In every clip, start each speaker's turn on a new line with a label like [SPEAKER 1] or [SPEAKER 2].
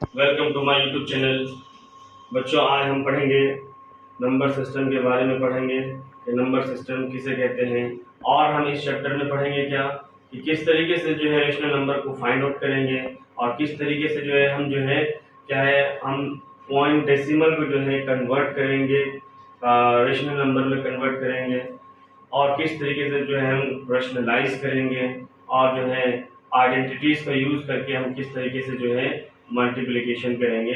[SPEAKER 1] Welcome to my YouTube channel. बच्चों, आज हम पढ़ेंगे नंबर सिस्टम के बारे में पढ़ेंगे कि नंबर सिस्टम किसे कहते हैं। और हम इस चैप्टर में पढ़ेंगे क्या कि किस तरीके से जो है रेशनल नंबर को फाइंड आउट करेंगे और किस तरीके से जो है हम जो है क्या है हम पॉइंट डेसिमल को जो है कन्वर्ट करेंगे, रेशनल नंबर में कन्वर्ट करेंगे और किस तरीके से जो है हम रैशनलाइज करेंगे और जो है आइडेंटिटीज का यूज करके हम किस तरीके से जो है मल्टीप्लिकेशन करेंगे।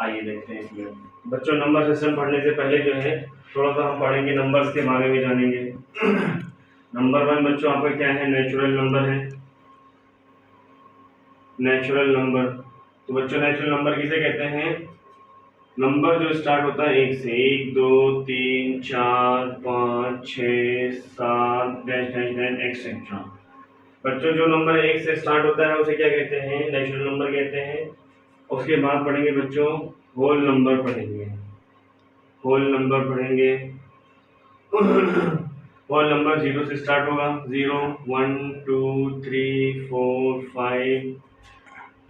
[SPEAKER 1] आइए देखते हैं इसमें। बच्चों, नंबर सिस्टम पढ़ने से पहले जो है थोड़ा सा हम पढ़ेंगे, नंबर्स के बारे में जानेंगे। नंबर वन बच्चों आपका क्या है? नेचुरल नंबर है। नेचुरल नंबर, तो बच्चों नेचुरल नंबर किसे कहते हैं? नंबर जो स्टार्ट होता है एक से, 1 2 3 4 5 6 7 डैश डैश डैश एक्सेट्रा। बच्चों जो नंबर एक से स्टार्ट होता है उसे क्या कहते हैं? नेचुरल नंबर कहते हैं। उसके बाद पढ़ेंगे बच्चों होल नंबर पढ़ेंगे। होल नंबर पढ़ेंगे। होल नंबर 0 से स्टार्ट होगा। 0 1 2 3 4 5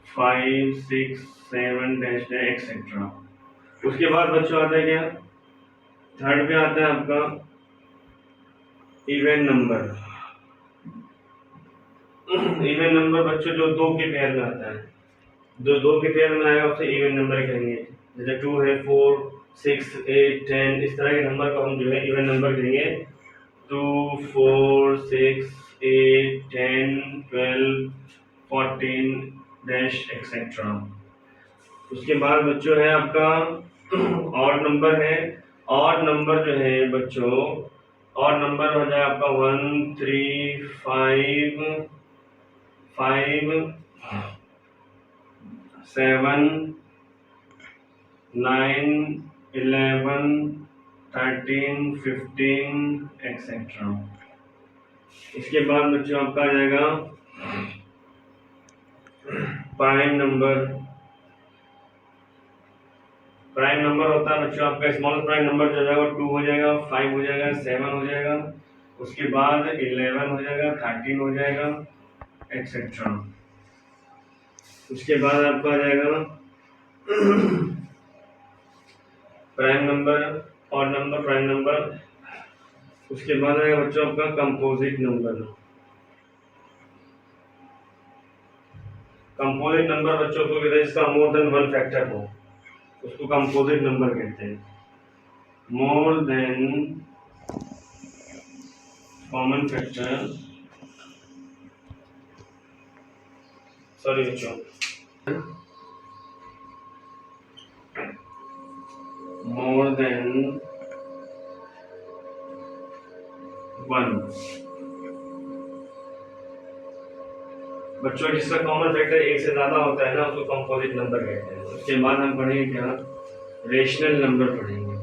[SPEAKER 1] 5 6 7 डैश डैश एक्सेट्रा। उसके बाद बच्चों आता है क्या? थर्ड पे आता है आपका इवन नंबर। इवन नंबर बच्चों जो दो के पेयर में आता है, जो दो के पेयर में आएगा उसे इवन नंबर कहेंगे। जैसे 2 है, 4 6 8 10, इस तरह के नंबर को हम जो है इवन नंबर कहेंगे। 2 4 6 8 10 12 14 डैश एक्सेट्रा। उसके बाद बच्चों है आपका ऑड नंबर है। ऑड नंबर जो है बच्चों, ऑड नंबर हो जाए आपका 1 3 5 5 7 9 11 13 15 एक्सेट्रा। इसके बाद बच्चों आपका आ जाएगा प्राइम नंबर। प्राइम नंबर होता है बच्चों आपका स्मॉल प्राइम नंबर जो हो जाएगा 2 हो जाएगा, 5 हो जाएगा, 7 हो जाएगा, उसके बाद 11 हो जाएगा, 13 हो जाएगा एक्सेट्रा। उसके बाद आपका आ जाएगा prime number, odd number, prime number. उसके बाद आएगा बच्चों आपका कंपोजिट नंबर। कंपोजिट नंबर बच्चों को कहते हैं जिसका मोर देन वन फैक्टर हो, उसको कंपोजिट नंबर कहते हैं। More than common factor, sorry बच्चों, मोर देन वन। बच्चों जिसका कॉमन फैक्टर एक से ज्यादा होता है ना उसको कंपोजिट नंबर कहते हैं। उसके बाद हम पढ़ेंगे क्या? रेशनल नंबर पढ़ेंगे।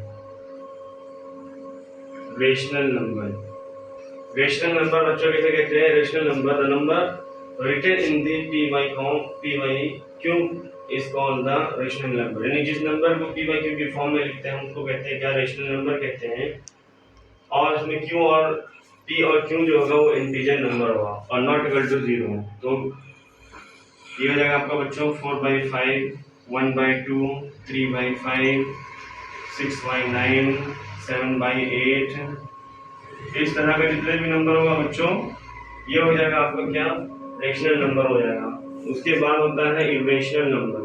[SPEAKER 1] रेशनल नंबर, रेशनल नंबर बच्चों किसे कहते हैं? Rational number the number written in the p y q is called the rational number. यानी जिस नंबर को पी वाई क्यू की फॉर्म में लिखते हैं उसको कहते हैं क्या? रेशनल नंबर कहते हैं। और इसमें क्यू और पी और क्यू जो होगा वो इंटीजर नंबर होगा और नॉट इक्वल टू 0। तो ये हो जाएगा आपका बच्चों 4/5 1/2 3/5 6/9 7/8। इस तरह का जितने भी नंबर होगा बच्चों ये हो जाएगा आपका क्या? रेशनल नंबर हो जाएगा। उसके बाद होता है इरेशनल नंबर।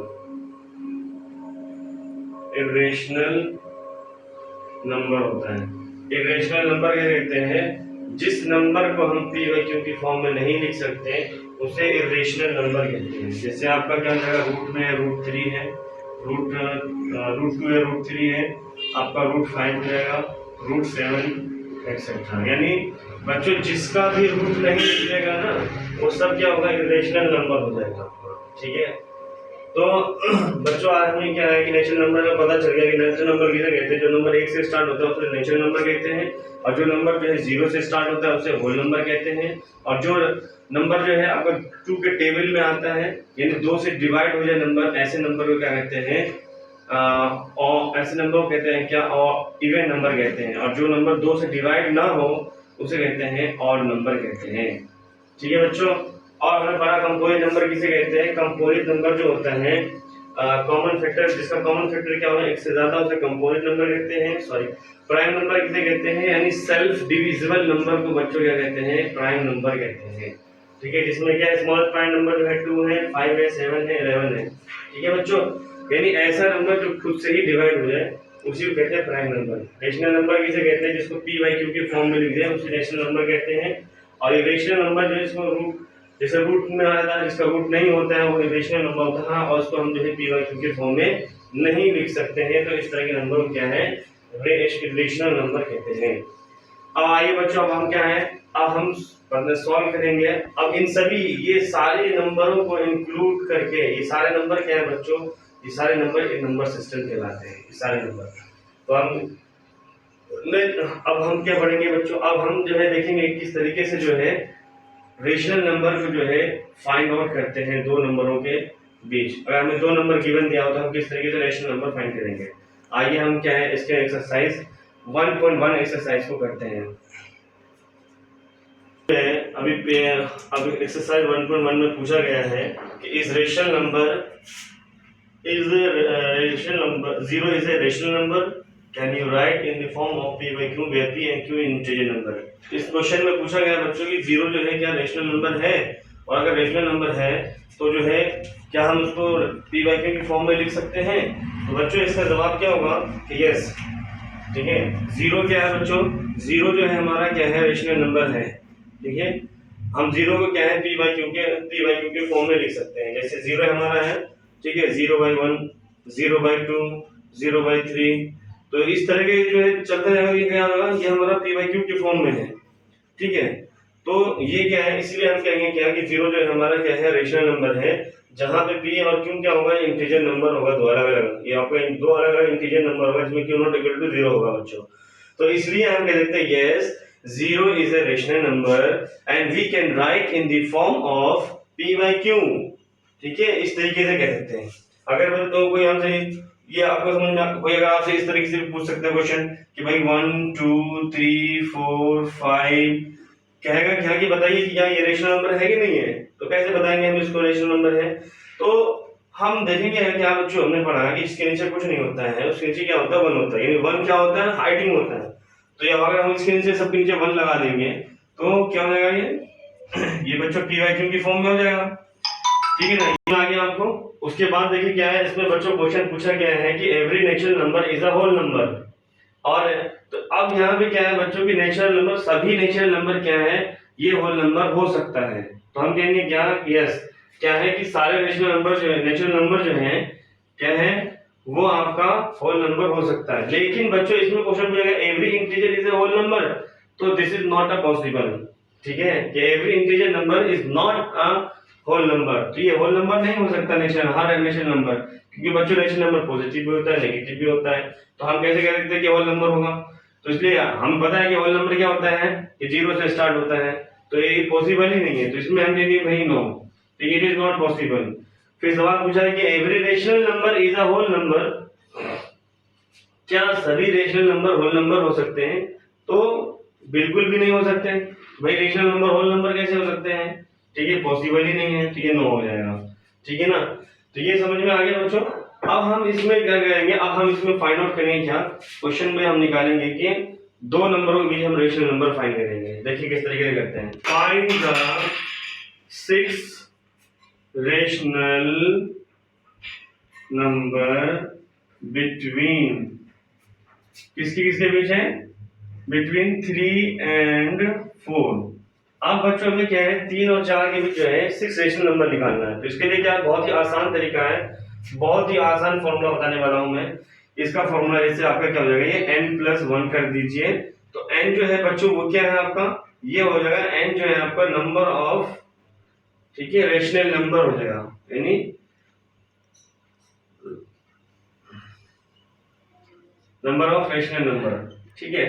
[SPEAKER 1] इरेशनल नंबर होता है। इरेशनल नंबर क्या कहते हैं? जिस नंबर को हम पी वाई क्यू की फॉर्म में नहीं लिख सकते उसे इरेशनल नंबर कहते हैं। जैसे आपका क्या हो जाएगा? रूट में √3 है, रूट √2 है, √3 है, आपका √5 हो जाएगा, √7 एक्सेट्रा। यानी बच्चों जिसका भी रूट नहीं लिखिएगा ना वो सब क्या होगा? इरेशनल नंबर हो जाएगा। ठीक है, तो बच्चों आज में क्या है कि नेचुरल नंबर में पता चल गया कि नेचुरल नंबर किसे कहते हैं? जो नंबर 1 से स्टार्ट होता है उसे नेचुरल नंबर कहते हैं और जो नंबर जो है 0 से स्टार्ट होता है उसे होल नंबर कहते हैं। और जो नंबर जो है आपका 2 के टेबल में आता है यानी 2 से डिवाइड हो जाए नंबर, ऐसे नंबर को क्या कहते हैं? और ऐसे नंबर को कहते हैं क्या? और इवन नंबर कहते हैं। और जो नंबर 2 से डिवाइड ना हो उसे कहते हैं ऑड नंबर कहते हैं। ठीक है बच्चों, और हमें बड़ा कंपोजिट नंबर किसे कहते हैं? कंपोजिट नंबर जो होता है कॉमन फैक्टर, जिसका कॉमन फैक्टर क्या होगा, एक से ज्यादा, उसे कंपोजिट नंबर कहते हैं, सॉरी प्राइम नंबर किसे कहते हैं, यानी सेल्फ डिविजिबल नंबर को बच्चों क्या कहते हैं, प्राइम नंबर कहते हैं। ठीक है, जिसमें क्या स्मॉल प्राइम नंबर जो है 2 है, 5 है, 7 है, 11 है। ठीक है बच्चों, यानी ऐसा नंबर जो खुद से ही डिवाइड हो जाए उसी को कहते हैं प्राइम नंबर। रेशनल नंबर किसे कहते हैं, जिसको पी बाई क्यू के फॉर्म में लिख दिया उसे रेशनल नंबर कहते हैं। और इरेशनल नंबर जो है इसको रूट, जैसे रूट में आता है, जिसका रूट नहीं होता है वो इरेशनल नंबर होता है, और उसको हम जो है पी बाई क्यू के फॉर्म में नहीं लिख सकते हैं। तो इस तरह के नंबर को क्या है, रेशनल नंबर कहते हैं। अब आइए बच्चों, अब हम क्या है, अब हम सॉल्व करेंगे। अब इन सभी ये सारे नंबरों को इंक्लूड करके, ये सारे नंबर क्या है बच्चों, ये सारे नंबर एक नंबर सिस्टम कहलाते हैं, ये सारे नंबर। तो अब हम क्या पढ़ेंगे बच्चों, अब हम जो है देखेंगे किस तरीके से जो है रेशनल नंबर को जो है फाइंड आउट करते हैं दो नंबरों के बीच। अगर हमें दो नंबर गिवन दिया हो तो हम किस तरीके से रेशनल नंबर फाइंड करेंगे। आइए हम क्या है इसके एक्सरसाइज 1.1 एक्सरसाइज को करते हैं। अभी एक्सरसाइज 1.1 में पूछा गया है कि is rational number 0 is a rational number, can you write in the form of p by q where p and q integer number। इस क्वेश्चन में पूछा गया बच्चों कि 0 जो है क्या रेशनल नंबर है, और अगर रेशनल नंबर है तो जो है क्या हम उसको p by q की फॉर्म में लिख सकते हैं। तो बच्चों इसका जवाब क्या होगा कि यस। ठीक है, 0 क्या है बच्चों, 0 जो है हमारा क्या है, रेशनल नंबर है। ठीक है, हम 0 को क्या है p by q के फॉर्म में लिख सकते हैं। जैसे 0 हमारा है, ठीक है, 0/1, 0/2, 0/3, तो इस तरह के जो है चलते रहेगा। ये क्या होगा, ये हमारा p by q के फॉर्म में है। ठीक है, तो ये क्या है, इसलिए हम कहेंगे क्या कि 0 जो है हमारा क्या है, रेशनल नंबर है, जहां पे p और q क्या होगा, इंटीजर नंबर होगा, दो अलग अलग, ये आपका दो अलग अलग इंटीजर नंबर होगा जिसमें q नॉट इक्वल टू 0 होगा बच्चों। तो इसलिए हम कह सकते हैं yes 0 is a rational number and we can write in the form of p by q। ठीक है, इस तरीके से कह सकते हैं। अगर तो कोई हमसे ये आपको समझ में, कोई अगर आपसे इस तरीके से पूछ सकते हैं क्वेश्चन कि भाई 1 2 3 4 5 कहेगा क्या कि बताइए कि क्या ये रेशनल नंबर है कि नहीं है, तो कैसे बताएंगे हम इसको रेशनल नंबर है। तो हम देखेंगे क्या बच्चों, हमने पढ़ा कि इसके नीचे कुछ नहीं होता है, उसके नीचे क्या होता है, 1 होता है, यानी 1 क्या होता है, हाइडिंग होता है। तो ये अगर हम इसके नीचे सबके नीचे 1 लगा देंगे तो क्या हो जाएगा, ये बच्चों पी वाई क्यू की फॉर्म में हो जाएगा। ठीक है ना, ये आ गया आपको। उसके बाद देखिए क्या है, इसमें बच्चों क्वेश्चन पूछा गया है कि every natural number is a whole number. और तो अब यहाँ पे क्या है बच्चों की नेचुरल नंबर, सभी नेचुरल नंबर क्या है, ये होल नंबर हो सकता है। तो हम कहेंगे क्या, यस क्या है कि सारे नेचुरल नंबर जो है, नेचुरल नंबर जो है क्या है, वो आपका होल नंबर हो सकता है। लेकिन बच्चों इसमें क्वेश्चन पूछेगा every integer is a whole number, तो this is not a possible. ठीक है, कि every integer number is not a whole number, तो ये होल नंबर नहीं हो सकता नेचुरल, हर नेचुरल नंबर, क्योंकि बच्चों नेचुरल नंबर पॉजिटिव भी होता है, नेगेटिव भी होता है। तो हम कैसे कह सकते हैं कि होल नंबर होगा। तो इसलिए हम पता है कि होल नंबर क्या होता है, कि 0 से स्टार्ट होता है, तो ये पॉसिबल ही नहीं है। तो इसमें हम देंगे भाई नो, तो इट इज नॉट पॉसिबल। फिर सवाल पूछा है कि every rational number is a whole number, क्या सभी रेशनल नंबर होल नंबर हो सकते हैं, तो बिल्कुल भी नहीं हो सकते भाई। रेशनल नंबर होल नंबर कैसे हो सकते हैं, ठीक है, पॉसिबल ही नहीं है, तो ये नो हो जाएगा। ठीक है ना, तो ये समझ में आ गया बच्चों। अब हम इसमें क्या करेंगे, अब हम इसमें फाइंड आउट करेंगे क्या, क्वेश्चन में हम निकालेंगे कि दो नंबरों के बीच हम रेशनल नंबर फाइंड करेंगे। देखिए किस तरीके से करते हैं, find the 6 rational number between, किसके किसके बीच है, बिटवीन 3 and 4। अब बच्चों में क्या है, 3 और 4 के बीच जो है 6 रेशनल नंबर निकालना है। तो इसके लिए क्या, बहुत ही आसान तरीका है, बहुत ही आसान फॉर्मूला बताने वाला हूं मैं। इसका फॉर्मूला जैसे आपका क्या हो जाएगा, ये n+1 कर दीजिए। तो n जो है बच्चों वो क्या है आपका, ये हो जाएगा n जो है आपका नंबर ऑफ, ठीक है, रेशनल नंबर हो जाएगा, यानी नंबर ऑफ रेशनल नंबर। ठीक है,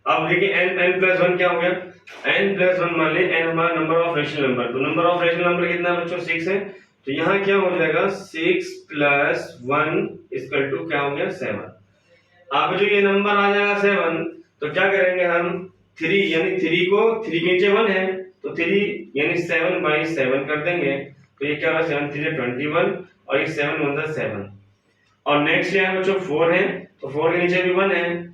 [SPEAKER 1] अब देखिए n+1 क्या हो गया, n+1 मान लीजिए n हमारा नंबर ऑफ रेशनल नंबर। तो नंबर ऑफ रेशनल नंबर कितना है बच्चों, 6 है। तो यहाँ क्या हो जाएगा, 6 + 1 = क्या हो गया, 7। अब जो ये नंबर आ जाएगा 7, तो क्या करेंगे हम, 3 यानी 3 को 3 के नीचे 1 है, तो 3 यानी 7/7 कर देंगे। तो ये क्या होगा 7 3 21 और ये 7 1 7। और नेक्स्ट क्या है बच्चों 4 है, तो 4 के नीचे भी 1 है,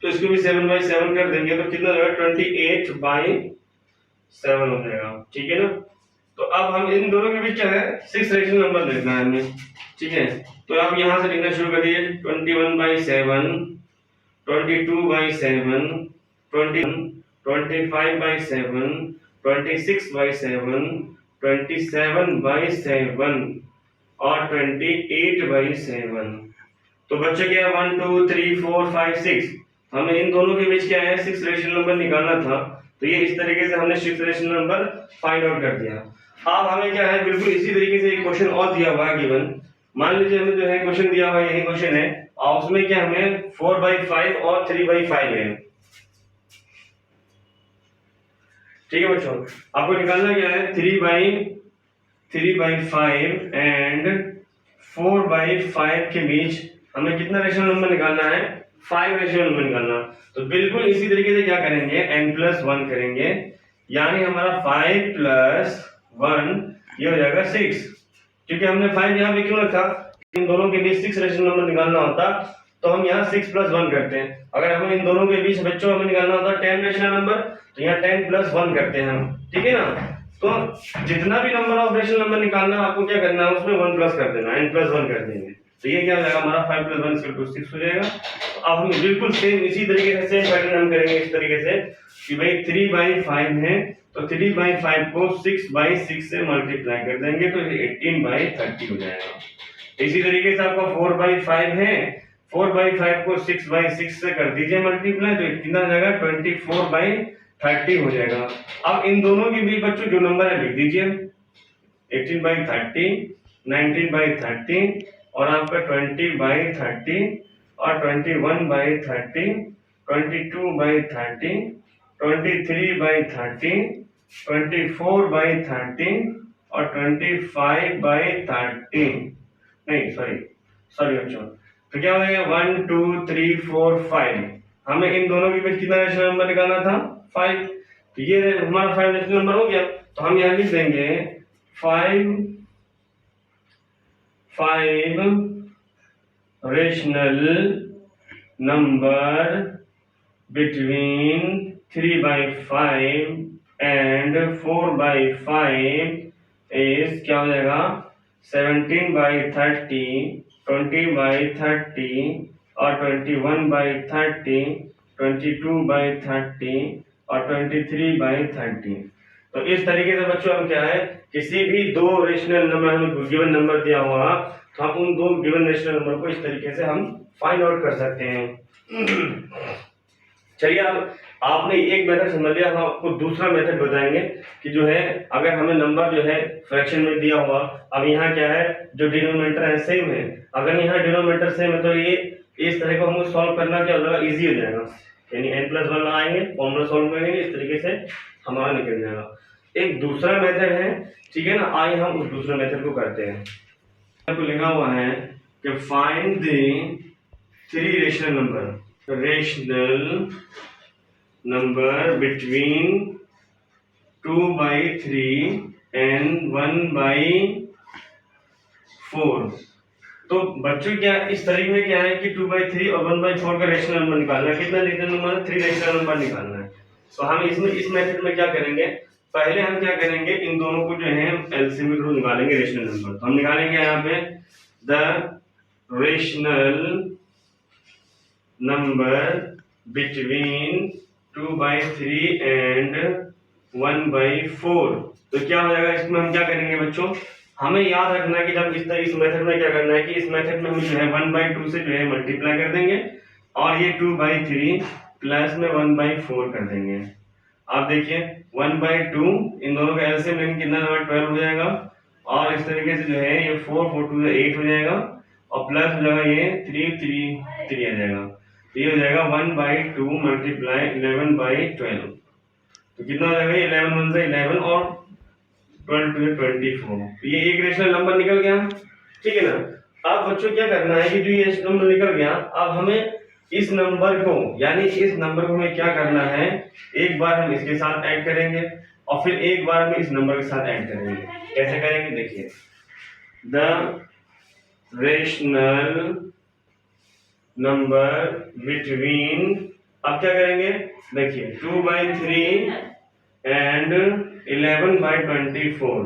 [SPEAKER 1] तो इसको भी 7/7 कर देंगे तो कितना होगा 28/7 हो जाएगा। ठीक है ना। तो अब हम इन दोनों के बीच क्या है 6 रेशनल नंबर लिखना है हमें। ठीक है, तो आप यहां से लिखना शुरू करिए 21/7, 22/7, 25/7, 26/7, 27/7 और 28/7। तो बच्चे क्या 1 2 3 4 5 6, हमें इन दोनों के बीच क्या है 6 रेशनल नंबर निकालना था। तो ये इस तरीके से हमने 6 रेशनल नंबर फाइंड आउट कर दिया। अब हमें क्या है बिल्कुल इसी तरीके से एक क्वेश्चन और दिया हुआ है गिवन। मान लीजिए हमें जो है क्वेश्चन दिया हुआ है यही क्वेश्चन है और उसमें क्या हमें 4/5 और 3/5 है। ठीक है बच्चों, आपको निकालना क्या है 3/5 एंड 4/5 के बीच हमें कितना रेशनल नंबर निकालना है 5 रेशनल नंबर निकालना। तो बिल्कुल इसी तरीके से क्या करेंगे n+1 करेंगे, यानी हमारा 5 + 1 ये हो जाएगा 6, क्योंकि हमने 5 यहाँ पे क्यों रखा, इन दोनों के बीच 6 रेशनल नंबर निकालना होता तो हम यहाँ 6 + 1 करते हैं। अगर हमें इन दोनों के बीच बच्चों हमें निकालना होता 10 रेशनल नंबर तो यहाँ 10 + 1 करते हैं हम। ठीक है ना। तो जितना भी नंबर ऑफ रेशनल नंबर निकालना आपको क्या करना है उसमें 1 प्लस कर देना, n+1 कर देंगे। तो ये क्या हो जाएगा हमारा 5 + 1 = 6 हो जाएगा। तो अब हम बिल्कुल सेम इसी तरीके से सेम पैटर्न हम करेंगे इस तरीके से कि भाई 3/5 है तो 3/5 को 6/6 से मल्टीप्लाई कर देंगे तो 18/30 हो जाएगा। इसी तरीके से आपका 4/5 है, 4/5 को 6/6 से कर दीजिए मल्टीप्लाई तो कितना हो जाएगा 24/30 हो जाएगा। अब इन दोनों के बीच बच्चों जो नंबर है लिख दीजिए 18/30, 19/30 और आपका 20/30 और 21/30, 22/30, 23/30, 24/30 और 25/30। नहीं सॉरी बच्चों, तो क्या हो जाएगा 1 2 3 4 5, हमें इन दोनों के बीच कितना रेशनल नंबर निकालना था 5। तो ये हमारा 5 रेशनल नंबर हो गया। तो हम यहाँ लिख देंगे 5 rational number between 3/5 and 4/5 is क्या हो जाएगा 17/30, 20/30 और 21/30, 22/30 और 23/30। तो इस तरीके से बच्चों हम क्या है किसी भी दो रेशनल नंबर हमें गिवन नंबर दिया हुआ तो हम उन दो गिवन रेशनल नंबर को इस तरीके से हम फाइंड आउट कर सकते हैं। चलिए अब आपने एक मेथड समझ लिया, हम आपको दूसरा मेथड बताएंगे कि जो है अगर हमें नंबर जो है फ्रैक्शन में दिया हुआ, अब यहाँ क्या है जो डिनोमिनेटर है सेम है, अगर यहाँ डिनोमिनेटर सेम है तो ये इस तरह को हमको सॉल्व करना क्या हो जाएगा इजी हो जाएगा, यानी n+1 लगाएंगे फॉर्मूला सॉल्व करेंगे इस तरीके से हमारा निकल जाएगा। एक दूसरा मेथड है, ठीक है ना, आइए हम उस दूसरे मेथड को करते हैं। आपको लिखा हुआ है कि find the 3 rational number between 2/3 and 1/4। तो बच्चों क्या इस तरीके में क्या है कि 2/3 और 1/4 का रेशनल नंबर निकालना है। कितना रेशनल नंबर है 3 रेशनल नंबर निकालना है। तो हम इसमें इस मेथड में क्या करेंगे, पहले हम क्या करेंगे इन दोनों को जो है एलसीएम के थ्रू निकालेंगे रेशनल नंबर। तो हम निकालेंगे यहाँ पे the rational number between 2/3 and 1/4। तो क्या हो जाएगा इसमें हम क्या करेंगे बच्चों, हमें याद रखना है कि जब इस मेथड में क्या करना है कि इस मेथड में हम जो है 1/2 से जो है मल्टीप्लाई कर देंगे और ये 2/3 प्लस में 1/4 कर देंगे। आप देखिए 1/2 इन दोनों का एलसीएम लेंगे कितना 12 हो जाएगा और इस तरीके से जो है ये 4 4 2 8 हो जाएगा और प्लस हो जाएगा ये 3 3 3 आ जाएगा। तो ये हो जाएगा 1/2 मल्टीप्लाई 11/12। तो कितना हो जाएगा 11 1 से 11 और 12 2 24। तो ये एक रेशनल नंबर निकल गया, ठीक है ना। अब बच्चों क्या करना है कि जो ये नंबर निकल गया, अब हमें इस नंबर को यानी इस नंबर को हमें क्या करना है, एक बार हम इसके साथ ऐड करेंगे और फिर एक बार में इस नंबर के साथ ऐड करेंगे। कैसे करेंगे देखिए, द रेशनल नंबर बिटवीन, अब क्या करेंगे देखिए 2/3 एंड 11/24।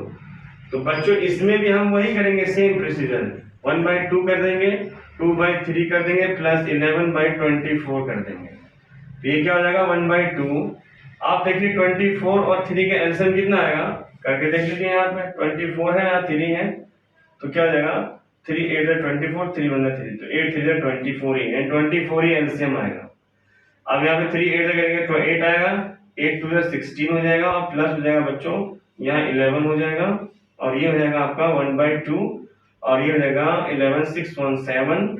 [SPEAKER 1] तो बच्चों इसमें भी हम वही करेंगे, सेम प्रोसीजर, 1/2 कर देंगे, 2/3 कर देंगे, प्लस 11/24 कर देंगे। तो ये क्या हो जाएगा 1/2। आप देखिए 24 और 3 का एलसीएम कितना आएगा, करके देख लीजिए। यहाँ पे 24 है, यहाँ 3 है, तो क्या हो जाएगा 3 8 24, 3 1 3, तो 8 3 24 ही है, 24 ही एलसीएम आएगा। अब यहाँ पे 3 8 करेंगे तो 8 आएगा, 8 2 16 हो जाएगा, और प्लस हो जाएगा बच्चों यहाँ 11 हो जाएगा, और ये हो जाएगा आपका 1/2, और ये हो जाएगा 11 6 1 7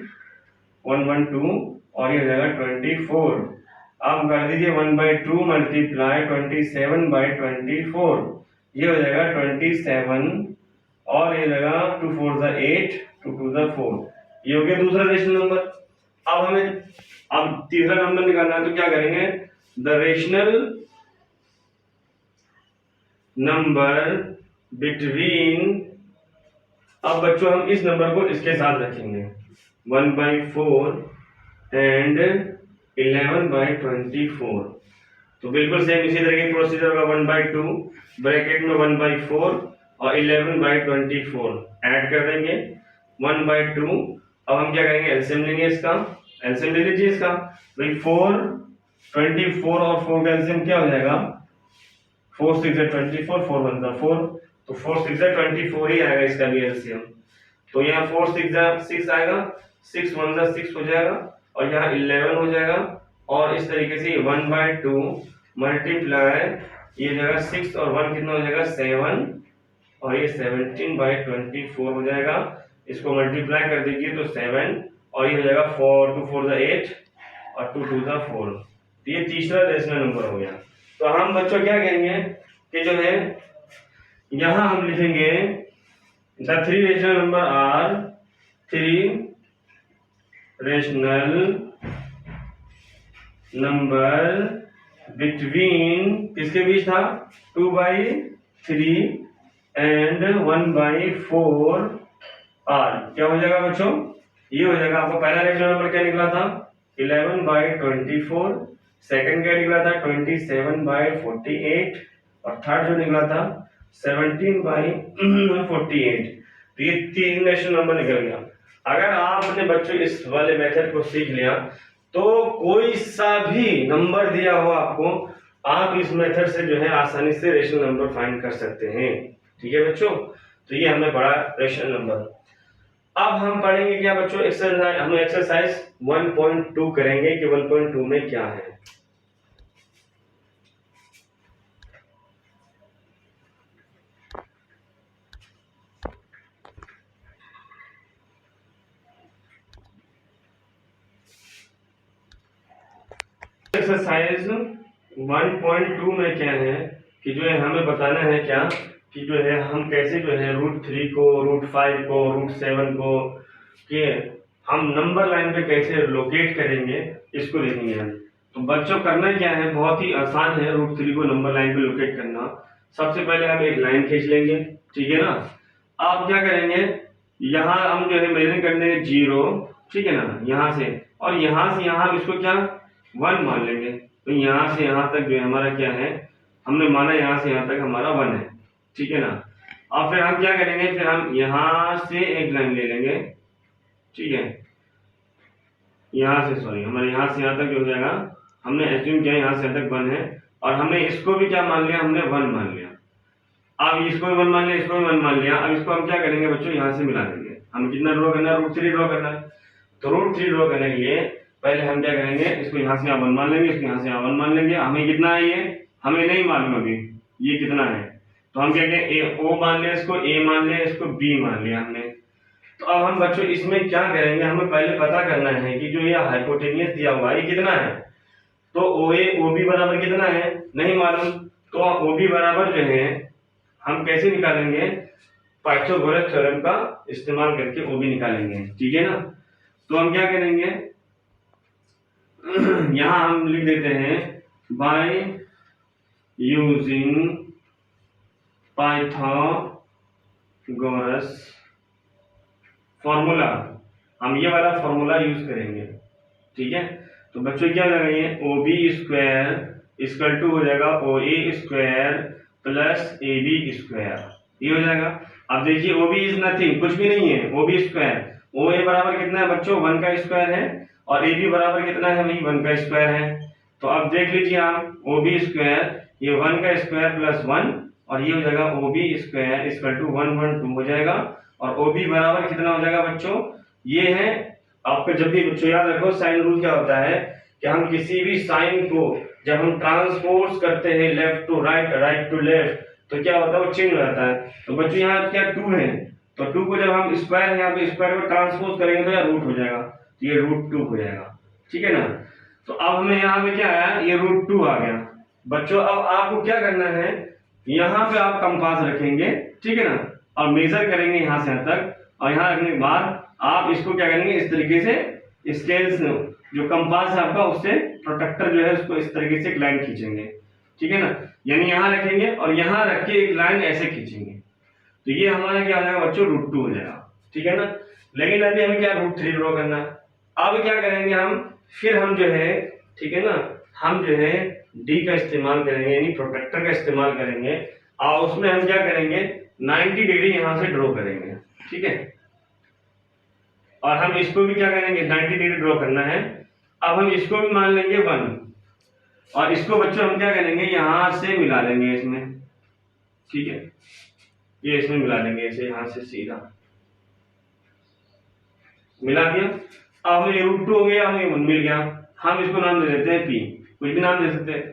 [SPEAKER 1] 112, और ये हो जाएगा 24। अब कर दीजिए 1/2 मल्टीप्लाई 27/24, ये हो जाएगा 27, और ये हो जाएगा 2 4 8 2 2 4, ये हो गया दूसरा रेशनल नंबर। अब हमें अब तीसरा नंबर निकालना है, तो क्या करेंगे, द रेशनल नंबर बिटवीन, अब बच्चों हम इस नंबर को इसके साथ रखेंगे 1/4 एंड 11/24। तो बिल्कुल सेम इसी तरह की प्रोसीजर होगा, 1/2 ब्रैकेट में 1/4 और 11/24 ऐड कर देंगे 1/2। अब हम क्या करेंगे, एलसीएम लेंगे इसका, एलसीएम ले लीजिए इसका भाई, 4 24 और 4 का एलसीएम क्या हो जाएगा, 4 6 24, 4 1 4, तो 4 6 24 ही आएगा इसका भी एलसीएम। तो यहाँ 4 6 6 आएगा, 6 1 6 हो जाएगा, और यहाँ 11 हो जाएगा, और इस तरीके से 1/2 मल्टीप्लाई ये जाएगा 6 और 1 कितना हो जाएगा 7, और ये 17/24 हो जाएगा। इसको मल्टीप्लाई कर दीजिए तो 7, और ये हो जाएगा 4 2 4 8 और 2 2 4। तो ये तीसरा रेशनल नंबर हो गया। तो हम बच्चों क्या कहेंगे कि जो है यहां हम लिखेंगे the 3 rational number are 3 rational number between, किसके बीच था, 2/3 एंड 1/4 आर। क्या हो जाएगा बच्चों, ये हो जाएगा आपका पहला रेशनल नंबर क्या निकला था 11/24, सेकंड क्या निकला था 27/48, और थर्ड जो निकला था 17/48। तो ये 3 रेशनल नंबर निकल गया। अगर आपने बच्चों इस वाले मेथड को सीख लिया तो कोई सा भी नंबर दिया हो आपको, आप इस मेथड से जो है आसानी से रेशनल नंबर फाइंड कर सकते हैं। ठीक है बच्चों, तो ये हमने पढ़ा रेशनल नंबर। अब हम पढ़ेंगे क्या बच्चों, एक्सरसाइज, हम एक्सरसाइज 1.2 करेंगे कि 1.2 में क्या है। एक्सरसाइज 1.2 में क्या है कि जो है हमें बताना है क्या कि जो है हम कैसे जो है √3 को, √5 को, √7 को के हम नंबर लाइन पे कैसे लोकेट करेंगे, इसको देखेंगे हम। तो बच्चों करना क्या है, बहुत ही आसान है √3 को नंबर लाइन पे लोकेट करना। सबसे पहले हम एक लाइन खींच लेंगे, ठीक है ना। आप क्या करेंगे, यहाँ हम जो है मेजरिंग कर देंगे 0, ठीक है ना, यहाँ से, और यहाँ से यहाँ इसको क्या 1 मान लेंगे। तो यहाँ से यहाँ तक जो है हमारा क्या है, हमने माना यहाँ से यहाँ तक हमारा 1 है, ठीक है ना। और फिर हम क्या करेंगे, फिर हम यहाँ से एक लाइन ले लेंगे, ठीक है, यहाँ से सॉरी हमारे यहाँ से यहाँ तक हो जाएगा, हमने एज्यूम किया यहाँ से यहाँ तक 1 है, और हमने इसको भी क्या मान लिया, हमने 1 मान लिया। अब इसको भी 1 मान लिया, इसको भी 1 मान लिया। अब इसको हम क्या करेंगे बच्चों, यहाँ से मिला देंगे। हम कितना ड्रॉ करना है, √3 ड्रॉ करना है। तो √3 ड्रॉ करने के लिए पहले हम क्या करेंगे, इसको यहाँ से यहाँ 1 मान लेंगे, इसको यहाँ से यहाँ 1 मान लेंगे। हमें कितना है, ये हमें नहीं मालूम अभी ये कितना है, तो हम क्या करेंगे O मान लिया, इसको A मान लिया, इसको B मान लिया हमने। तो अब हम बच्चों इसमें क्या करेंगे, हमें पहले पता करना है कि जो ये हाइपोटेनियस दिया हुआ है ये कितना है। तो OA OB बराबर कितना है, नहीं मालूम। तो OB बराबर जो है हम कैसे निकालेंगे, पाइथागोरस थ्योरम का इस्तेमाल करके OB निकालेंगे, ठीक है ना। तो हम क्या करेंगे, यहाँ हम लिख देते हैं बाय यूजिंग पाइथागोरस फॉर्मूला, हम ये वाला फॉर्मूला यूज करेंगे। ठीक है, तो बच्चों क्या हो जाएगा, ये O B square equal to हो जाएगा O A square plus A B square, ये हो जाएगा। अब देखिए ओ बी इज नथिंग, कुछ भी नहीं है, ओ बी स्क्वायर, ओ ए बराबर कितना है बच्चों 1 का स्क्वायर है, और ए बी बराबर कितना है भाई 1 का स्क्वायर है। तो अब देख लीजिए आप ओ बी स्क्वायर, ये 1 का स्क्वायर प्लस 1, और ये हो जाएगा O B square equal to 1 1 2 हो जाएगा, और ओ बी बराबर कितना हो जाएगा बच्चों, ये है आपको जब भी बच्चों याद रखो साइन रूल क्या होता है कि हम किसी भी साइन को जब हम ट्रांसपोज करते हैं left to right, right to left, तो क्या होता है वो चेंज हो जाता है। तो बच्चों यहाँ क्या 2 है, तो 2 को जब हम स्क्वायर है यहाँ पे स्क्वायर को ट्रांसपोज करेंगे तो यहाँ रूट हो जाएगा, तो ये √2 हो जाएगा। ठीक है ना, तो अब हमें यहाँ पे क्या आया, ये √2 आ गया। बच्चों अब आपको क्या करना है, यहाँ पे आप कंपास रखेंगे, ठीक है ना, और मेजर करेंगे यहाँ से यहाँ तक, और यहाँ रखने के बाद आप इसको क्या करेंगे, इस तरीके से स्केल जो कंपास है आपका उससे प्रोटेक्टर जो है उसको इस तरीके से एक लाइन खींचेंगे। ठीक है ना, यानी यहाँ रखेंगे और यहाँ रख के एक लाइन ऐसे खींचेंगे, तो ये हमारा क्या हो जाएगा बच्चों √2 हो जाएगा। ठीक है ना, लेकिन अभी हमें क्या √3 ड्रॉ करना है। अब क्या करेंगे हम, फिर हम जो है, ठीक है ना, हम जो है डी का इस्तेमाल करेंगे, यानी प्रोटेक्टर का इस्तेमाल करेंगे, और उसमें हम क्या करेंगे 90 डिग्री यहाँ से ड्रॉ करेंगे। ठीक है, और हम इसको भी क्या करेंगे 90 डिग्री ड्रॉ करना है। अब हम इसको भी मान लेंगे 1, और इसको बच्चों हम क्या करेंगे यहां से मिला लेंगे इसमें। ठीक है, ये इसमें मिला लेंगे ऐसे यहां से सीधा मिला दिया। अब हमें √2 हो गया, हमें 1 मिल गया, हम इसको नाम दे देते हैं पी, कुछ भी नाम दे सकते हैं।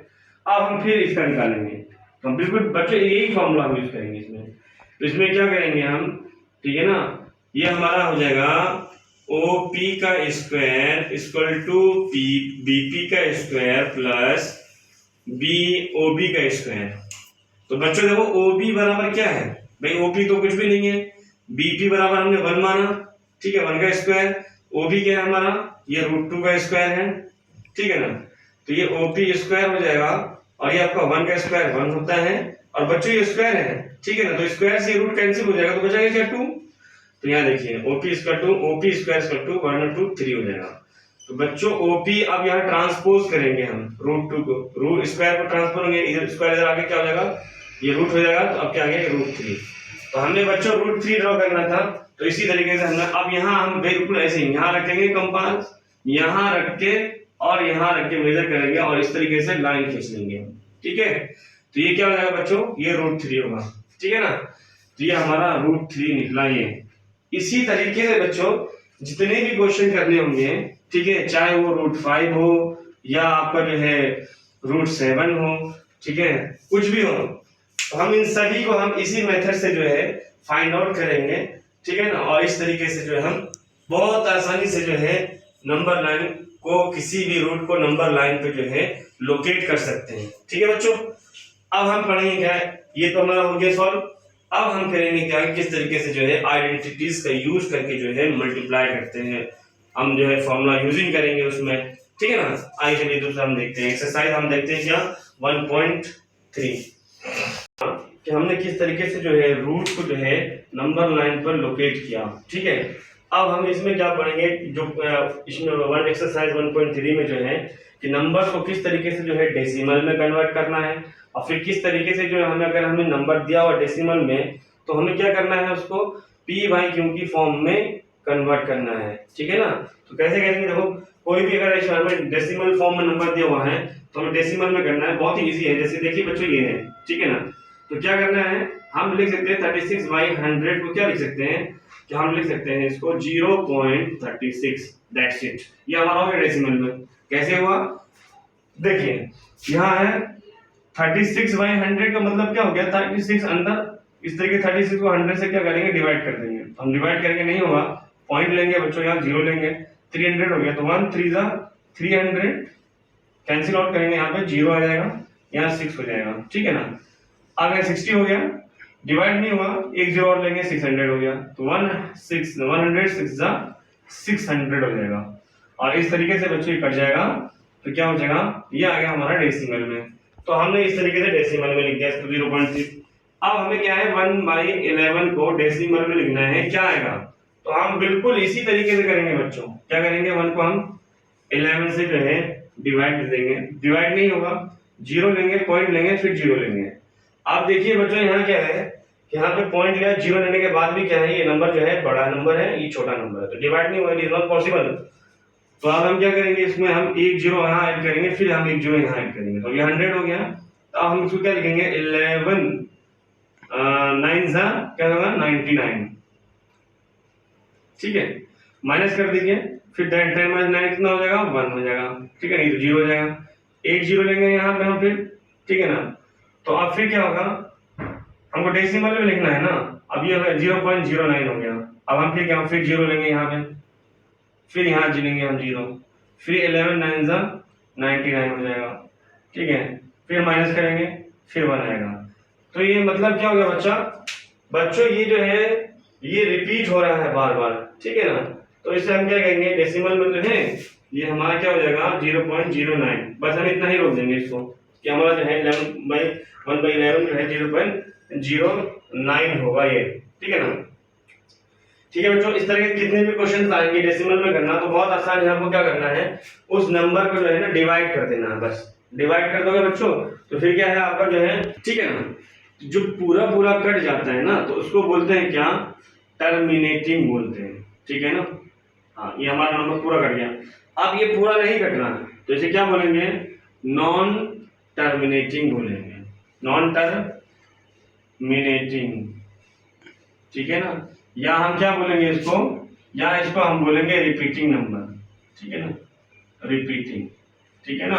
[SPEAKER 1] अब हम फिर इसका निकालेंगे, तो बिल्कुल बच्चों यही फॉर्मूला हम यूज करेंगे इसमें। तो इसमें क्या करेंगे हम, ठीक है ना, ये हमारा हो जाएगा ओ पी का square equal to P B P का square plus B O B का स्क्वायर। तो बच्चों देखो ओ बी बराबर क्या है भाई, ओ पी तो कुछ भी नहीं है, बी पी बराबर हमने 1 माना, ठीक है 1 का स्क्वायर, ओ बी क्या है हमारा ये √2 का स्क्वायर है। ठीक है ना, तो ये ओ पी स्क्वायर हो जाएगा, और ये आपका 1 का स्क्वायर 1 होता है, और बच्चों ये स्क्वायर है। ठीक है ना, तो स्क्वायर से रूट कैंसिल हो जाएगा, तो बचेगा क्या 2। तो यहाँ देखिए ओपी स्क्वायर टू 1 2 3 हो जाएगा। तो बच्चों ओपी अब यहाँ ट्रांसपोज करेंगे हम √2 को, रूट स्क्वायर को ट्रांसपोज करेंगे, इधर स्क्वायर इधर आगे क्या हो जाएगा ये रूट हो जाएगा, तो अब क्या आ गया √3। तो हमने बच्चों √3 ड्रॉ करना था, तो इसी तरीके से हमने अब यहाँ हम बिल्कुल ऐसे ही यहाँ रखेंगे कंपास, यहाँ रख के और यहाँ रख के मेजर करेंगे और इस तरीके से लाइन खींच लेंगे। ठीक है, तो ये क्या हो जाएगा बच्चों ये √3 होगा। ठीक है ना, तो ये हमारा √3 निकला। ये इसी तरीके से बच्चों जितने भी क्वेश्चन करने होंगे, ठीक है, चाहे वो √5 हो या आपका जो है √7 हो, ठीक है, कुछ भी हो, तो हम इन सभी को हम इसी मेथड से जो है फाइंड आउट करेंगे। ठीक है ना, और इस तरीके से जो है हम बहुत आसानी से जो है नंबर लाइन को, किसी भी रूट को नंबर लाइन पे जो है लोकेट कर सकते हैं। ठीक है बच्चों, अब हम पढ़ेंगे क्या, ये तो हमारा हो गया सॉल्व। अब हम करेंगे क्या, किस तरीके से जो है आइडेंटिटीज का यूज करके जो है मल्टीप्लाई करते हैं, हम जो है फॉर्मूला यूजिंग करेंगे उसमें। ठीक है ना, आइए चलिए दूसरा हम देखते हैं एक्सरसाइज, हम देखते हैं क्या 1.3 कि हमने किस तरीके से जो है रूट को जो है नंबर लाइन पर लोकेट किया। ठीक है, अब हम इसमें क्या पढ़ेंगे, जो इसमें एक्सरसाइज 1.3 में जो है कि नंबर को किस तरीके से जो है डेसिमल में कन्वर्ट करना है, और फिर किस तरीके से जो है हमें अगर हमें नंबर दिया हुआ डेसिमल में, तो हमें क्या करना है उसको p/q की फॉर्म में कन्वर्ट करना है। ठीक है ना, तो कैसे करेंगे, देखो कोई भी अगर हमें डेसिमल फॉर्म में नंबर दिया हुआ है तो हमें डेसिमल में करना है, बहुत ही इजी है। जैसे देखिए बच्चों ये है, ठीक है ना, तो क्या करना है, हम लिख सकते हैं 36/100 को क्या लिख सकते हैं कि हम लिख सकते हैं इसको 0.36, दैट्स इट। ये हमारा हो गया डेसिमल में। कैसे हुआ देखिए, यहाँ है 36/100 का मतलब क्या हो गया 36 अंदर, इस तरीके 36 को 100 से क्या करेंगे डिवाइड कर देंगे। हम डिवाइड करके नहीं होगा, पॉइंट लेंगे बच्चों, यहाँ 0 लेंगे, 300 हो गया, तो 1 3 300 कैंसिल आउट करेंगे, यहाँ पे 0 आ जाएगा, यहाँ 6 हो जाएगा। ठीक है ना, अगर 60 हो गया, डिवाइड नहीं हुआ, एक 0 और लेंगे, 600 हो गया, तो 106 600 हो जाएगा। और इस तरीके से बच्चों कट जाएगा, तो क्या हो जाएगा ये आ गया हमारा डेसिमल में। तो हमने इस तरीके से डेसिमल में लिख दिया इसको 0.6। अब हमें क्या है 1/11 को डेसिमल में लिखना है, क्या आएगा? तो हम बिल्कुल इसी तरीके से करेंगे बच्चों। क्या करेंगे, 1 को हम 11 से जो है डिवाइड देंगे, डिवाइड नहीं होगा, जीरो लेंगे, पॉइंट लेंगे, फिर जीरो लेंगे। आप देखिए बच्चों यहाँ क्या है, यहाँ पे पॉइंट लिया, जीरो लेने के बाद भी क्या है, ये नंबर जो है बड़ा नंबर है, ये छोटा नंबर है, तो डिवाइड नहीं होगा, इट इज नॉट पॉसिबल। तो अब हम क्या करेंगे, इसमें हम एक जीरो यहाँ ऐड करेंगे, फिर हम एक जीरो यहाँ ऐड करेंगे, तो ये 100 हो गया। तो हम इसको क्या लिखेंगे, 11 9 सा क्या होगा 99, ठीक है, माइनस कर दीजिए, फिर 10 माइनस 9 कितना हो जाएगा, 1 हो जाएगा, ठीक है, नहीं तो जीरो हो जाएगा, एक जीरो लेंगे यहाँ पे हम फिर, ठीक है ना। तो अब फिर क्या होगा, हमको डेसिमल में लिखना है ना, अब ये 0.09 हो गया। अब हम फिर क्या, फिर जीरो लेंगे यहाँ पे, फिर यहाँ लेंगे हम जीरो, फिर 11 9 सा 99 हो जाएगा, ठीक है, फिर माइनस करेंगे, फिर 1 आएगा। तो ये मतलब क्या हो गया बच्चा, बच्चों ये जो है ये रिपीट हो रहा है बार बार, ठीक है ना। तो इसे हम क्या कहेंगे, डेसिमल में जो है ये हमारा क्या हो जाएगा 0.09, बस हम इतना ही रोक देंगे इसको कि हमारा जो है 1/11 जो है 0.09 होगा ये, ठीक है ना। ठीक है बच्चों, इस तरह के जितने भी क्वेश्चन आएंगे डेसिमल में करना, तो बहुत आसान है, आपको क्या करना है, उस नंबर को जो है ना डिवाइड कर देना है, बस डिवाइड कर दोगे बच्चों, तो फिर क्या है आपका जो है, ठीक है ना, जो पूरा पूरा कट जाता है ना, तो उसको बोलते हैं क्या, टर्मिनेटिंग बोलते हैं, ठीक है ना। हाँ, ये हमारा नंबर पूरा कट गया। अब ये पूरा नहीं कट रहा, तो इसे क्या बोलेंगे, नॉन टर्मिनेटिंग बोलेंगे, नॉन टर्मिनेटिंग, ठीक है ना। या हम क्या बोलेंगे इसको, या इसको हम बोलेंगे रिपीटिंग नंबर, ठीक है ना, रिपीटिंग, ठीक है ना।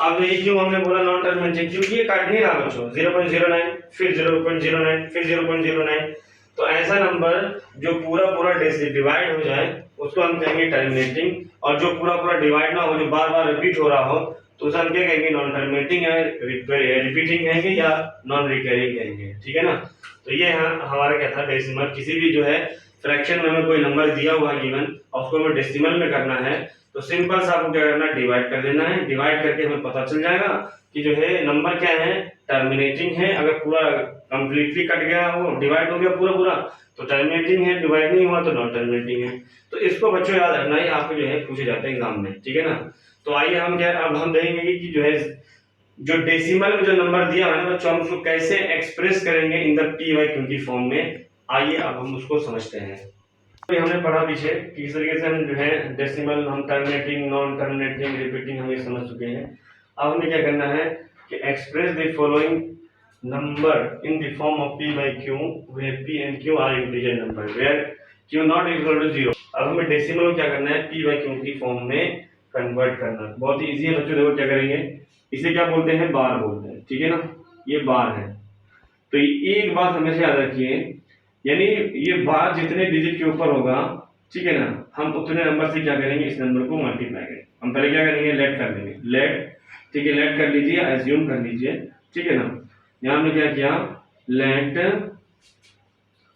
[SPEAKER 1] अब ये क्यों हमने बोला नॉन टर्मिनेटिंग, क्योंकि ये काट नहीं रहा बच्चों, 0.09 फिर 0.09 फिर 0.09, तो ऐसा नंबर जो पूरा पूरा डिवाइड हो जाए उसको हम कहेंगे टर्मिनेटिंग, और जो पूरा पूरा डिवाइड ना हो, जो बार बार रिपीट हो रहा हो, तो उसे हम क्या कहेंगे, नॉन टर्मिनेटिंग है, रिपीटिंग कहेंगे या नॉन रिकरिंग कहेंगे, ठीक है ना। तो ये हमारा क्या था, डेसिमल, किसी भी जो है फ्रैक्शन में हमें कोई नंबर दिया हुआ है गिवन और उसको हमें डेसिमल में करना है, तो सिंपल सा आपको क्या करना है, डिवाइड कर देना है, डिवाइड करके हमें पता चल जाएगा कि जो है नंबर क्या है, टर्मिनेटिंग है। अगर पूरा कंप्लीटली कट गया, वो डिवाइड हो गया पूरा पूरा, तो टर्मिनेटिंग है, डिवाइड नहीं हुआ तो नॉन टर्मिनेटिंग है। तो इसको बच्चों याद रखना है, आपको जो है पूछे जाते हैं एग्जाम में, ठीक है ना। तो आइए हम क्या, अब हम देखेंगे कि जो है जो डेसिमल में जो नंबर दिया है ना बच्चों, हम उसको कैसे एक्सप्रेस करेंगे इन द py/q की फॉर्म में। आइए अब हम उसको समझते हैं। तो हमने पढ़ा पीछे कि किस तरीके से हम जो है डेसिमल, हम टर्मिनेटिंग, नॉन टर्मिनेटिंग, रिपीटिंग हम ये समझ चुके हैं। अब हमें क्या करना है कि express the following number in the form of p/q where p and q are integer number where q not equal to 0। अब हमें डेसिमल क्या करना है, p/q की फॉर्म में कन्वर्ट करना। बहुत ही इजी है बच्चों, देखो क्या करेंगे, इसे क्या बोलते हैं, बार बोलते हैं, ठीक है ना, ये बार है। तो एक बात हमेशा याद रखिए, यानी ये बार जितने डिजिट के ऊपर होगा, ठीक है ना, हम उतने नंबर से क्या करेंगे, इस नंबर को मल्टीप्लाई करेंगे। हम पहले क्या करेंगे, लेट कर देंगे, लेट, ठीक है, लेट कर लीजिए, एज्यूम कर लीजिए, ठीक है ना। यहाँ हमने क्या किया, लेट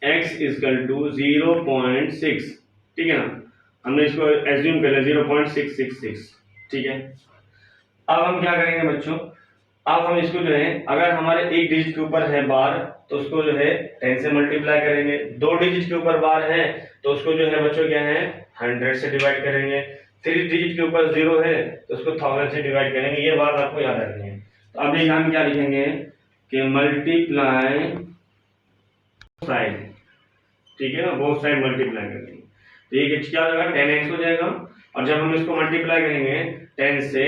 [SPEAKER 1] x इक्वल टू 0.6, ठीक है ना, हमने इसको एज्यूम कर लिया 0.666, ठीक है। अब हम क्या करेंगे बच्चों, अब हम इसको जो है, अगर हमारे एक डिजिट के ऊपर है बार, तो उसको जो है 10 से मल्टीप्लाई करेंगे। दो डिजिट के ऊपर बार है तो उसको जो है बच्चों क्या है, 100 से डिवाइड करेंगे। 3 डिजिट के ऊपर 0 है तो उसको 1000 से डिवाइड करेंगे। ये बात आपको याद रखनी है। तो अब यहाँ हम क्या लिखेंगे कि मल्टीप्लाई साइड, ठीक है ना, बोथ साइड मल्टीप्लाई करेंगे। तो ये क्या हो जाएगा, 10x हो जाएगा, और जब हम इसको मल्टीप्लाई करेंगे 10 से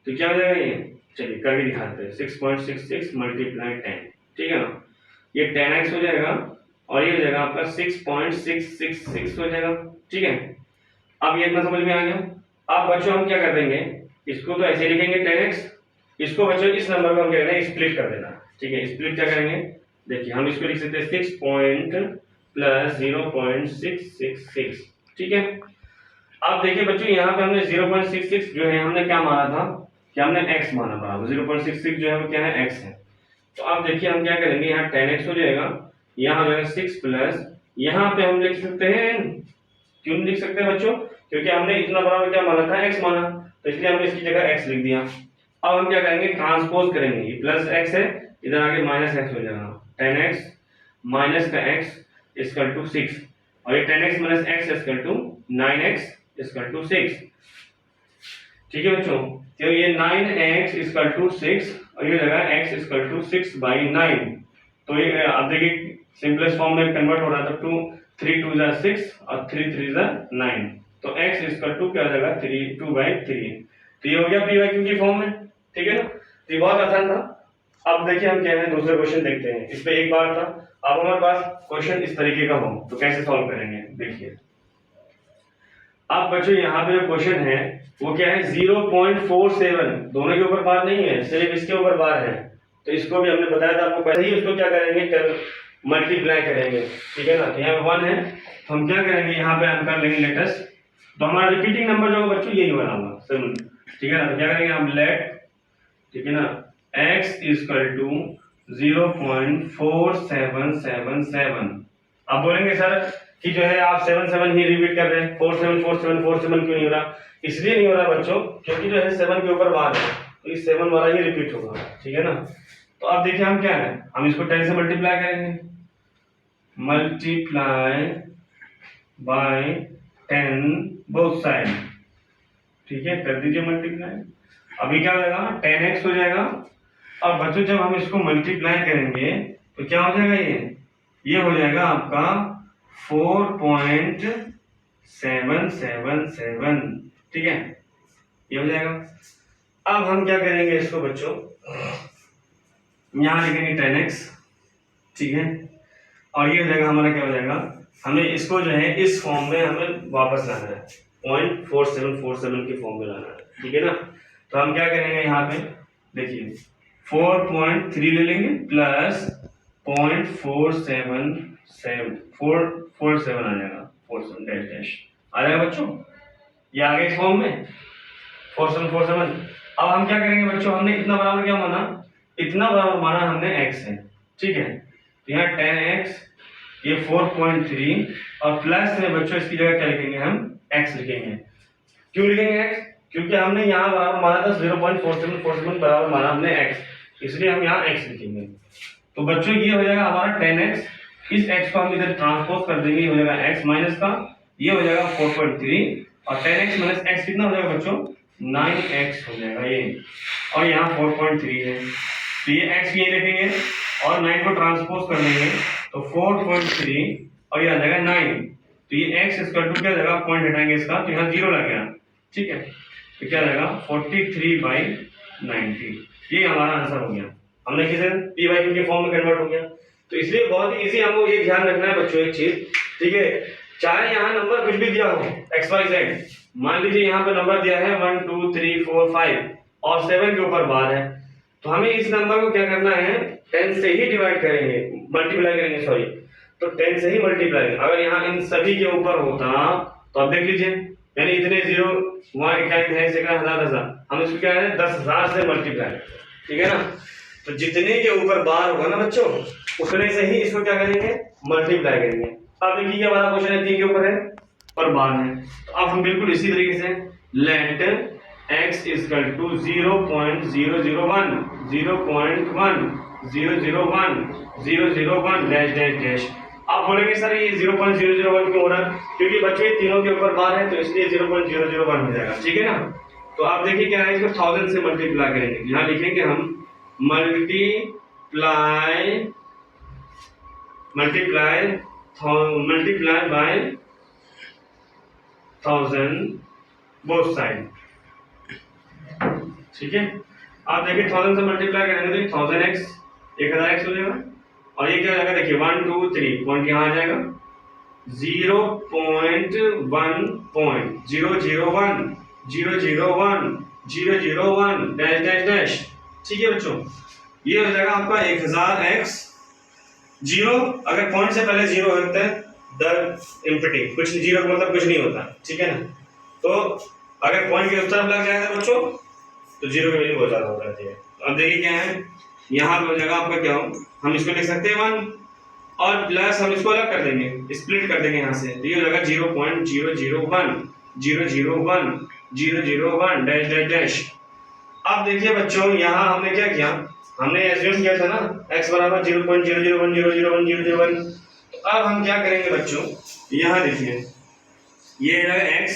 [SPEAKER 1] तो क्या हो जाएगा, ये चलिए करके दिखाते हैं, 6.66 मल्टीप्लाई 10, ठीक है ना, ये 10x हो जाएगा और ये हो जाएगा आपका 6.666 हो जाएगा, ठीक है। अब ये इतना समझ में आ गया। अब बच्चों हम क्या कर देंगे, इसको तो ऐसे लिखेंगे 10x, इसको बच्चों इस नंबर को हम क्या करेंगे, स्प्लिट कर देना, ठीक है। स्प्लिट क्या करेंगे, देखिए हम इसको लिख सकते हैं 6 पॉइंट प्लस 0.666, ठीक है। अब देखिए बच्चों यहाँ पे हमने 0.66 जो है हमने क्या माना था, कि हमने x माना बराबर 0.66 जो है वो क्या है, x है। तो अब देखिए हम क्या करेंगे, यहाँ 10x हो जाएगा, यहाँ हो जाएगा 6 प्लस, यहाँ पे हम लिख सकते हैं, क्यों नहीं लिख सकते बच्चों, क्योंकि हमने इतना बराबर क्या माना था, x माना, तो इसलिए हमने इसकी जगह x लिख दिया। अब हम क्या करेंगे, ट्रांसपोज करेंगे, ये प्लस x है, इधर आगे माइनस x हो जाएगा, 10x माइनस का x इक्वल टू 6 और ये 10x minus x equal to 9x equal to 6। ठीक है बच्चों, तो ये 9x इक्वल टू 6 और ये लगा x इक्वल टू 6/9। तो ये आप देखिए सिंपलेस्ट फॉर्म में कन्वर्ट हो रहा था, 3 2 जा 6 और 3 3 जा 9, तो x इक्वल टू क्या हो जाएगा 2/3। तो ये हो गया पी वाई क्यू की फॉर्म में। ठीक है ना, तो ये बहुत आसान था। अब देखिए हम क्या है दूसरे क्वेश्चन देखते हैं। इस पे एक बार था, अब हमारे पास क्वेश्चन इस तरीके का हो तो कैसे सॉल्व करेंगे देखिए। अब बच्चों यहाँ पे जो क्वेश्चन है वो क्या है 0.47, दोनों के ऊपर बार नहीं है, सिर्फ इसके ऊपर बार है। तो इसको भी हमने बताया था आपको पहले ही, उसको क्या करेंगे मल्टीप्लाई करेंगे। ठीक है ना, तो यहाँ 1 है तो हम क्या करेंगे यहाँ पे हम कर लेंगे लेटेस्ट, तो हमारा रिपीटिंग नंबर जो बच्चों यही बना होगा 7। ठीक है ना, तो क्या करेंगे हम लेट, ठीक है ना, x इक्वल टू 0.4777। अब बोलेंगे सर कि जो है आप 7 7 ही रिपीट कर रहे हैं, 4 7 4 7 4 7 क्यों नहीं हो रहा? इसलिए नहीं हो रहा बच्चों क्योंकि जो है 7 के ऊपर बार है तो इस 7 वाला ही रिपीट होगा। ठीक है ना, तो अब देखिए हम क्या है, हम इसको 10 से मल्टीप्लाई करेंगे, मल्टीप्लाई बाय 10 बोथ साइड। ठीक है, कर दीजिए मल्टीप्लाई। अभी क्या हो जाएगा 10x हो जाएगा। और बच्चों जब हम इसको मल्टीप्लाई करेंगे तो क्या हो जाएगा, ये हो जाएगा आपका 4.777। ठीक है, ये हो जाएगा। अब हम क्या करेंगे इसको बच्चों, यहां लिखेंगे 10x। ठीक है, और ये हो जाएगा हमारा क्या हो जाएगा, हमें इसको जो है इस फॉर्म में हमें वापस लाना है, 0.4747 की फॉर्म में लाना है। ठीक है ना, तो हम क्या करेंगे यहाँ पे देखिए 4.3 ले लेंगे प्लस 0.477 आ जाएगा, 47 डैश डैश आ जाएगा बच्चों, ये आ गया इस फॉर्म में 4747। अब हम क्या करेंगे बच्चों, हमने इतना बराबर क्या माना, इतना बराबर माना हमने x है। ठीक है, तो यहाँ 10x, ये 4.3 और प्लस में बच्चों इसकी जगह क्या लिखेंगे हम x लिखेंगे। क्यों लिखेंगे x? क्योंकि हमने यहाँ बराबर माना था 0.4747 बराबर माना हमने x, इसलिए हम यहाँ x लिखेंगे। तो बच्चों ये हो जाएगा हमारा 10x, इस x को हम इधर ट्रांसपोज कर देंगे, ये हो जाएगा x माइनस का, ये हो जाएगा 4.3 और 10x माइनस x कितना हो जाएगा बच्चों 9x हो जाएगा ये, और यहाँ 4.3 है तो ये x ये लिखेंगे और 9 को ट्रांसपोज कर देंगे तो 4.3 और ये आ जाएगा 9, तो ये x इक्वल टू क्या जाएगा, पॉइंट हटाएंगे इसका तो यहाँ 0 लग गया। ठीक है, तो क्या जाएगा 43/90। ये हमारा आंसर हो गया, हमने किसे पी वाई क्यू के फॉर्म में कन्वर्ट हो गया। तो इसलिए बहुत ही इजी हमको ये ध्यान रखना है बच्चों एक चीज। ठीक है, चाहे यहाँ नंबर कुछ भी दिया हो एक्स वाई जेड, मान लीजिए यहाँ पे नंबर दिया है 1 2 3 4 5 और 7 के ऊपर बार है, तो हमें इस नंबर को क्या करना है 10 से ही डिवाइड करेंगे, मल्टीप्लाई करेंगे सॉरी, तो 10 से ही मल्टीप्लाई। अगर यहाँ इन सभी के ऊपर होता तो आप देख लीजिए, यानी इतने 0 वहां इकाई है सेकंड हजार, हम इसको क्या है 10,000 से मल्टीप्लाई। ठीक है ना, तो जितने के ऊपर बार होगा ना बच्चों उतने से ही इसको क्या करेंगे मल्टीप्लाई करेंगे। अब देखिए हमारा क्वेश्चन है 3 के ऊपर है और बार है, तो अब हम बिल्कुल इसी तरीके से let x equal to 0.001 dash dash dash. आप बोलेंगे सर ये 0.001 क्यों हो रहा है, क्योंकि बच्चे तीनों के ऊपर बार है तो इसलिए 0.001 हो जाएगा। ठीक है ना, तो आप देखिए क्या है, इसको 1000 से मल्टीप्लाई करेंगे, यहाँ लिखेंगे हम मल्टीप्लाई बाय 1000 बोथ साइड। ठीक है, आप देखिए 1000 से मल्टीप्लाई करेंगे तो 1000x 1000x हो जाएगा, और ये क्या हो जाएगा देखिए 1 2 3 पॉइंट यहाँ आ जाएगा 0.1.001 डैश डैश डैश। ठीक है बच्चों, ये हो जाएगा आपका 1000x 0, अगर पॉइंट से पहले 0 होता है द एम्प्टी, कुछ 0 का मतलब कुछ नहीं होता। ठीक है ना, तो अगर पॉइंट के उस तरफ लग जाएगा बच्चों तो 0 की वैल्यू बहुत ज्यादा हो जाती है। तो अब देखिए क्या है, यहाँ पे हो जाएगा आपका क्या हो, हम इसको लिख सकते हैं 1 और प्लस हम इसको अलग कर देंगे, स्प्लिट कर देंगे यहाँ से, तो ये हो जाएगा 0.001 डैश डैश डैश। अब देखिए बच्चों यहाँ हमने क्या किया, हमने एज्यूम किया था ना x बराबर 0.001001 तो अब हम क्या करेंगे बच्चों, यहाँ देखिए ये रहेगा x,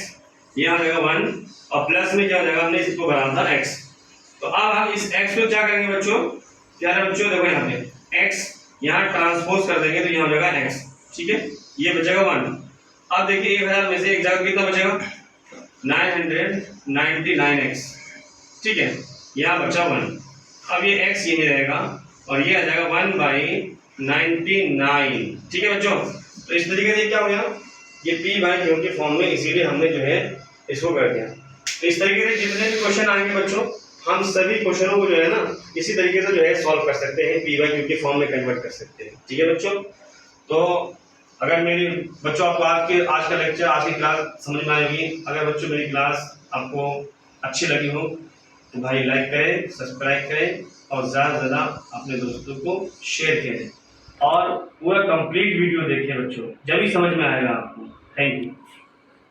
[SPEAKER 1] यहाँ रहेगा 1 और प्लस में क्या हो जाएगा, हमने इसको बनाया था x। तो अब हम इस x को क्या करेंगे बच्चों, क्या है बच्चों, देखो यहाँ पे x यहाँ ट्रांसपोज कर देंगे तो यहाँ हो जाएगा x, ठीक है, ये बचेगा 1। अब देखिए 1000 में से एक जगह कितना बचेगा, 999x, ठीक है, यहाँ बचा 1। अब ये x यही रहेगा और ये आ जाएगा 1/99, ठीक है बच्चों। तो इस तरीके से क्या हो गया, ये p/q के फॉर्म में, इसीलिए हमने जो है इसको कर दिया। तो इस तरीके से जितने भी क्वेश्चन आएंगे बच्चों, हम सभी क्वेश्चनों को जो है ना इसी तरीके से जो है सॉल्व कर सकते हैं, p/q के फॉर्म में कन्वर्ट कर सकते हैं, ठीक है बच्चों। तो अगर मेरी बच्चों आपको आज का लेक्चर, आज की क्लास समझ में आएगी, अगर बच्चों मेरी क्लास आपको अच्छी लगी हो तो भाई लाइक करें, सब्सक्राइब करें और ज़्यादा से ज़्यादा अपने दोस्तों को शेयर करें और पूरा कंप्लीट वीडियो देखिए बच्चों, जब ही समझ में आएगा आपको। Thank you.